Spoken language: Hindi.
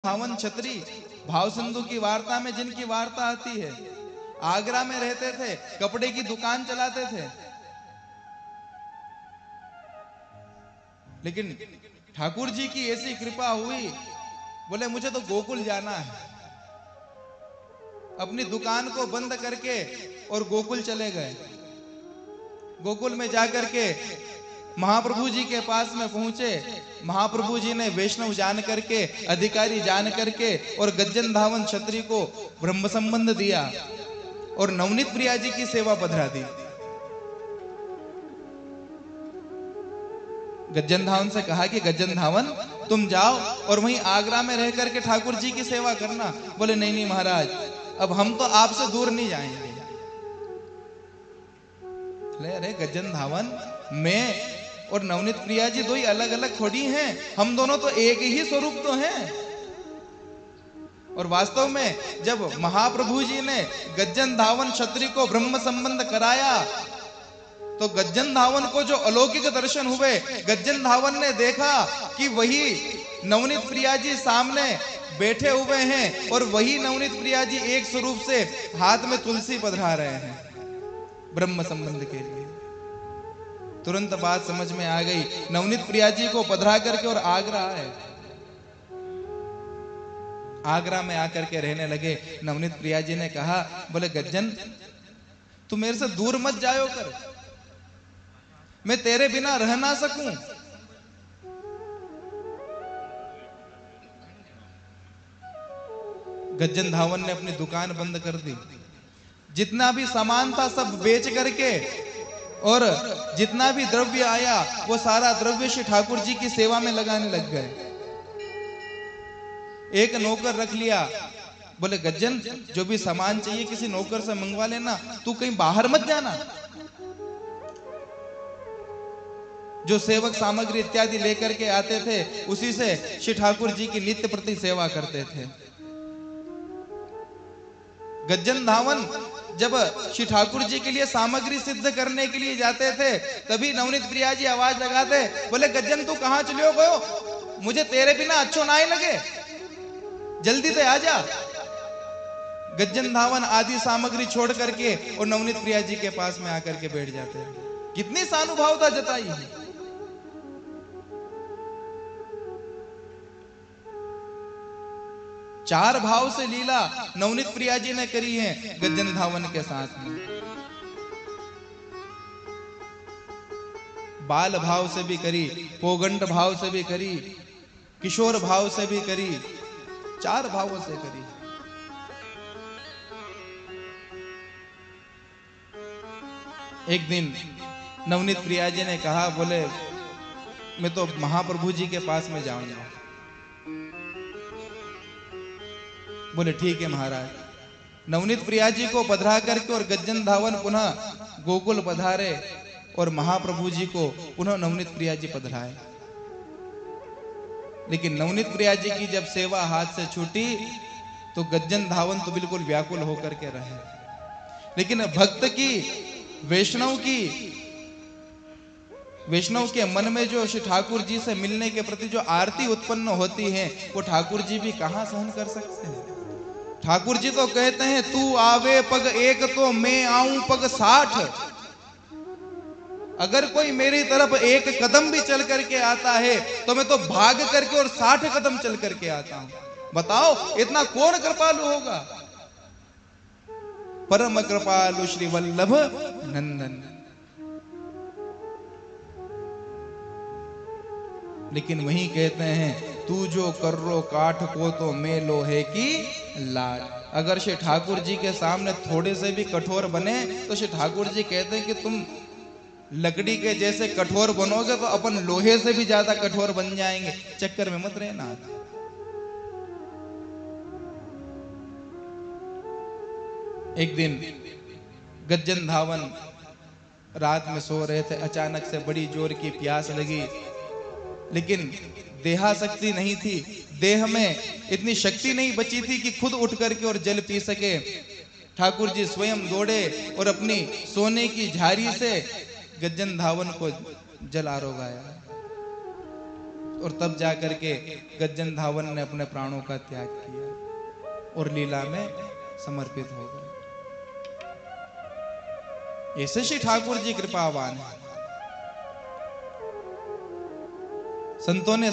धावन छत्री भाव सिंधु की वार्ता में जिनकी वार्ता आती है, आगरा में रहते थे, कपड़े की दुकान चलाते थे, लेकिन ठाकुर जी की ऐसी कृपा हुई, बोले मुझे तो गोकुल जाना है। अपनी दुकान को बंद करके और गोकुल चले गए। गोकुल में जाकर के महाप्रभु जी के पास में पहुंचे। महाप्रभु जी ने वैष्णव जान करके, अधिकारी जान करके और गज्जन धावन छत्री को ब्रह्म संबंध दिया और नवनीत प्रिया जी की सेवा पधरा दी। गज्जन धावन से कहा कि गज्जन धावन तुम जाओ और वहीं आगरा में रह करके ठाकुर जी की सेवा करना। बोले नहीं नहीं महाराज, अब हम तो आपसे दूर नहीं जाएंगे। अरे गज्जन धावन, मैं और नवनीत प्रिया जी दो ही अलग अलग थोड़ी हैं, हम दोनों तो एक ही स्वरूप तो हैं। और वास्तव में जब महाप्रभु जी ने गज्जन धावन छत्री को ब्रह्म संबंध कराया तो गज्जन धावन को जो अलौकिक दर्शन हुए, गज्जन धावन ने देखा कि वही नवनीत प्रिया जी सामने बैठे हुए हैं और वही नवनीत प्रिया जी एक स्वरूप से हाथ में तुलसी पधरा रहे हैं ब्रह्म संबंध के लिए। तुरंत बात समझ में आ गई। नवनीत प्रिया जी को पधरा करके और आगरा आए। आगरा में आकर के रहने लगे। नवनीत प्रिया जी ने कहा, बोले गज्जन तू मेरे से दूर मत जायो कर, मैं तेरे बिना रह ना सकूं। गज्जन धावन ने अपनी दुकान बंद कर दी। जितना भी सामान था सब बेच करके और जितना भी द्रव्य आया वो सारा द्रव्य श्री ठाकुर जी की सेवा में लगाने लग गए। एक नौकर रख लिया। बोले गज्जन जो भी सामान चाहिए किसी नौकर से मंगवा लेना, तू कहीं बाहर मत जाना। जो सेवक सामग्री इत्यादि लेकर के आते थे उसी से श्री ठाकुर जी की नित्य प्रति सेवा करते थे। गज्जन धावन जब श्री ठाकुर जी के लिए सामग्री सिद्ध करने के लिए जाते थे तभी नवनीत प्रिया जी आवाज लगाते, बोले गज्जन तू कहां चलियो गयो, मुझे तेरे बिना अच्छो ना ही लगे, जल्दी से आ जा। गज्जन धावन आदि सामग्री छोड़ करके और नवनीत प्रिया जी के पास में आकर के बैठ जाते हैं। कितनी सानुभावता जताई है। चार भाव से लीला नवनीत प्रिया जी ने करी है गज्जन धावन के साथ में। बाल भाव से भी करी, पोगंड भाव से भी करी, किशोर भाव से भी करी, चार भावों से करी। एक दिन नवनीत प्रिया जी ने कहा, बोले मैं तो महाप्रभु जी के पास में जाऊंगा। बोले ठीक है महाराज। नवनीत प्रिया जी को पधरा करके और गज्जन धावन पुनः गोकुल पधारे और महाप्रभु जी को पुनः नवनीत प्रिया जी पधराए। लेकिन नवनीत प्रिया जी की जब सेवा हाथ से छूटी तो गज्जन धावन तो बिल्कुल व्याकुल होकर के रहे। लेकिन भक्त की, वैष्णव के मन में जो श्री ठाकुर जी से मिलने के प्रति जो आरती उत्पन्न होती है वो ठाकुर जी भी कहां सहन कर सकते हैं। ठाकुर जी तो कहते हैं तू आवे पग एक तो मैं आऊं पग 60। अगर कोई मेरी तरफ एक कदम भी चल करके आता है तो मैं तो भाग करके और 60 कदम चल करके आता हूं। बताओ इतना कौन कृपालु होगा। परम कृपालु श्री वल्लभ नंदन। लेकिन वही कहते हैं तू जो कर्रो काठ को तो मैं लोहे की लाट। अगर श्री ठाकुर जी के सामने थोड़े से भी कठोर बने तो श्री ठाकुर जी कहते हैं कि तुम लकड़ी के जैसे कठोर बनोगे तो अपन लोहे से भी ज्यादा कठोर बन जाएंगे, चक्कर में मत रहना। एक दिन गज्जन धावन रात में सो रहे थे। अचानक से बड़ी जोर की प्यास लगी, लेकिन देहाशक्ति नहीं थी, देह में इतनी शक्ति नहीं बची थी कि खुद उठ करके और जल पी सके। ठाकुर जी स्वयं दौड़े और अपनी सोने की झाड़ी से गज्जन धावन को जल आरोगाया। और तब जाकर के गज्जन धावन ने अपने प्राणों का त्याग किया और लीला में समर्पित हो गए। ऐसे श्री ठाकुर जी कृपावान है। संतों ने